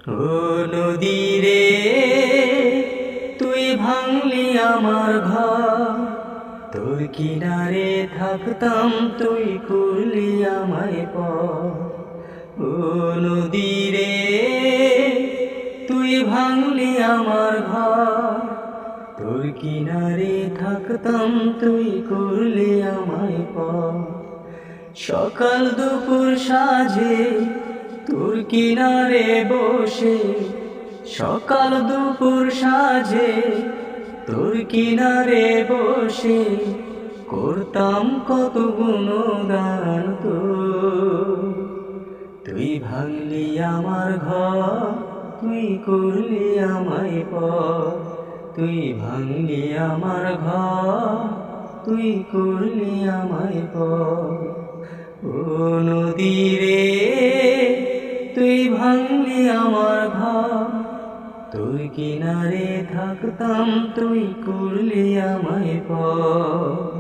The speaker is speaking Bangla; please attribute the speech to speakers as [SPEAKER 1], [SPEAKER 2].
[SPEAKER 1] ও নদী রে, তুই ভাঙলি আমার ঘর, তোর কিনারে থাকতাম তুই করলি আমায় পর। ও নদী রে, তুই ভাঙলি আমার ঘর, তোর কিনারে থাকতাম তুই করলি আমায় পর। সকাল দুপুর সাঁঝে তোর কিনারে বসে, সকাল দুপুর সাঁঝে তোর কিনারে বসে করতাম কত গুণগান তোর। তুই ভাঙলি আমার ঘর, তুই করলি আমায় পর। তুই ভাঙলি আমার ঘর, তুই করলি আমায় পর। ও নদী রে, তুই ভাঙলি আমার ঘর, তোর কিনারে থাকতাম তুই করলি আমায় পর।